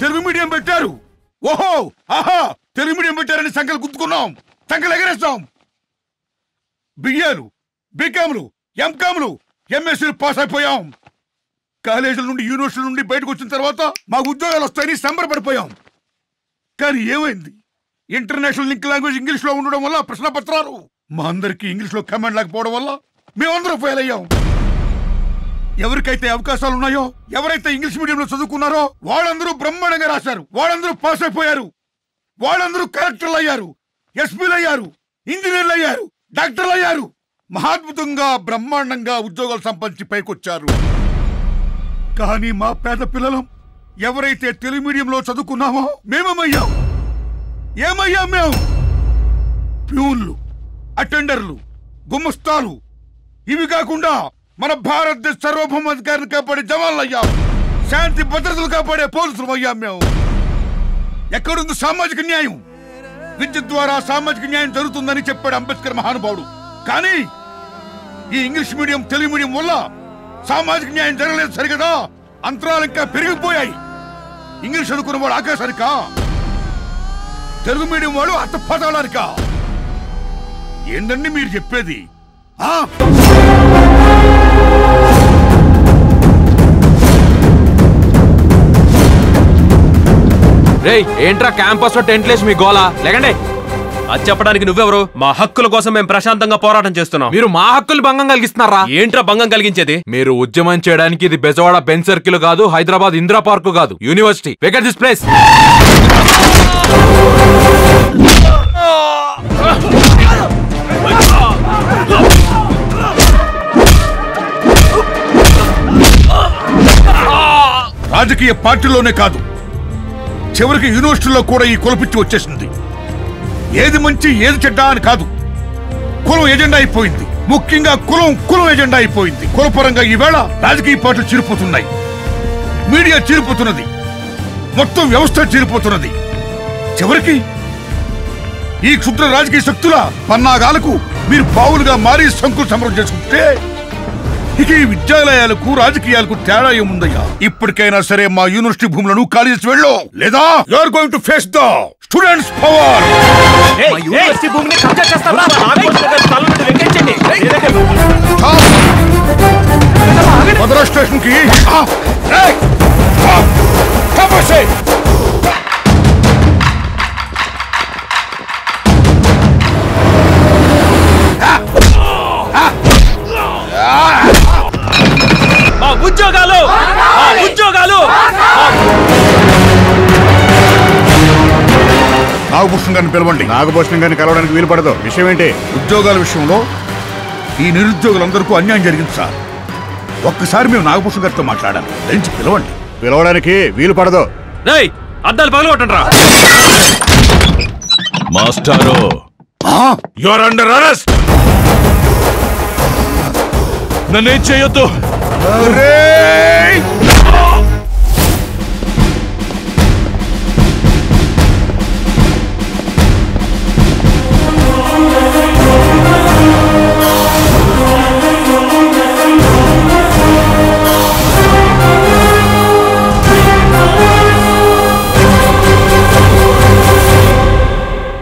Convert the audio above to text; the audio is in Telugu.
తెలుగు మీడియం పెట్టారు. ఓహో ఆహా తెలుగు మీడియం పెట్టారని సంఖ్యలు గుర్తుకున్నాం, సంఖ్యలు ఎగరేస్తాం. బిఏలు, బీకామ్లు, ఎంకామ్లు, ఎంఎస్సీలు పాస్ అయిపోయాం. కాలేజీల నుండి యూనివర్సిటీ నుండి బయటకు వచ్చిన తర్వాత మాకు ఉద్యోగాలు వస్తాయని సంబరపడిపోయాం. కానీ ఏమైంది? ఇంటర్నేషనల్ లింక్ లాంగ్వేజ్ ఇంగ్లీష్ లో ఉండడం వల్ల ప్రశ్న పత్రాలు మా అందరికి ఇంగ్లీష్ లో కమాండ్ లేకపోవడం వల్ల మేమందరం ఫెయిల్ అయ్యాం. ఎవరికైతే అవకాశాలు ఉన్నాయో, ఎవరైతే ఇంగ్లీష్ మీడియంలో చదువుకున్నారో వాళ్ళందరూ బ్రహ్మాండంగా రాశారు, వాళ్ళందరూ పాస్ అయిపోయారు, వాళ్ళందరూ కలెక్టర్లు అయ్యారు, ఎస్పీలు అయ్యారు, ఇంజనీర్లు అయ్యారు, డాక్టర్లు అయ్యారు, మహాద్భుతంగా బ్రహ్మాండంగా ఉద్యోగాలు సంపాదించి పైకొచ్చారు. కానీ మా పేద పిల్లలం ఎవరైతే తెలుగు మీడియంలో చదువుకున్నామో మేమేమయ్యాం? ఏమయ్యాం మేము? ప్యూన్లు, అటెండర్లు, గుమస్తాలు, ఇవి కాకుండా మన భారతదేశ సార్వభౌమాధికారిని కాపాడే జవాన్లు అయ్యాం, శాంతి భద్రతలు కాపాడే పోలీసులు అయ్యాం మేము. ఎక్కడుంది సామాజిక న్యాయం? విద్య ద్వారా సామాజిక న్యాయం జరుగుతుందని చెప్పాడు అంబేద్కర్ మహానుభావుడు. కానీ ఈ ఇంగ్లీష్ మీడియం తెలుగు మీడియం వల్ల సామాజిక న్యాయం జరగలేదు సరిగదా, అంతరాలు ఇంకా పెరిగిపోయాయి. ఇంగ్లీష్ చదువుకున్న వాడు ఆకాశానికా, తెలుగు మీడియం వాడు అత్తపాతాళానికా? ఏంటండి మీరు చెప్పేది? రేయ్ ఏంట్రా క్యాంపస్ లో టెంట్లేసి మీ గోలా? లేకండి. అది చెప్పడానికి నువ్వెవరు? మా హక్కుల కోసం మేము ప్రశాంతంగా పోరాటం చేస్తున్నాం. మీరు మా హక్కులు భంగం కలిగిస్తున్నారా? ఏంట్రా భంగం కలిగించేది? మీరు ఉద్యమం చేయడానికి ఇది బెజవాడ బెంచ్ సర్కిల్ కాదు, హైదరాబాద్ ఇందిరా పార్క్ కాదు, యూనివర్సిటీ. Vacate this place. రాజకీయ పార్టీలోనే కాదు, చివరికి యూనివర్సిటీలో కూడా ఈ కులపిచ్చి వచ్చేసింది. ఏది మంచి ఏది చెడ్డ అని కాదు, కులం ఎజెండా అయిపోయింది. ముఖ్యంగా కులం ఎజెండా అయిపోయింది. కులపరంగా ఈవేళ రాజకీయ పార్టీలు చీరిపోతున్నాయి, మీడియా చీరిపోతున్నది, మొత్తం వ్యవస్థ చీరిపోతున్నది. చివరికి ఈ క్షుద్ర రాజకీయ శక్తుల పన్నాగాలకు మీరు పావులుగా మారి శంకులు సమరం చేసుకుంటే ఇక ఈ విద్యాలయాలకు రాజకీయాలకు తేడా ఏముందయ్యా? ఇప్పటికైనా సరే మా యూనివర్సిటీ భూములను ఖాళీ చేసి వెళ్ళు, లేదా you are going to face the students power. University భూమిని కబ్జా చేస్తారా? మద్రాస్ స్టేషన్ కి ఉద్యోగాలు ఉద్యోగాలు. నాగభూషణ్ గారిని పిలవండి. నాగభూషణ్ గారిని కలవడానికి వీలు పడదు. విషయం ఏంటి? ఉద్యోగాల విషయంలో ఈ నిరుద్యోగులందరికీ అన్యాయం జరిగింది సార్. ఒక్కసారి మేము నాగభూషణ్ గారితో మాట్లాడాలి, దయచి పిలవండి. పిలవడానికి వీలు పడదు. రేయ్ అద్దాలు పగలగొట్టండి రా. మాస్టారు, యు ఆర్ అండర్ అరెస్ట్. నన్నేం చేయొద్దు.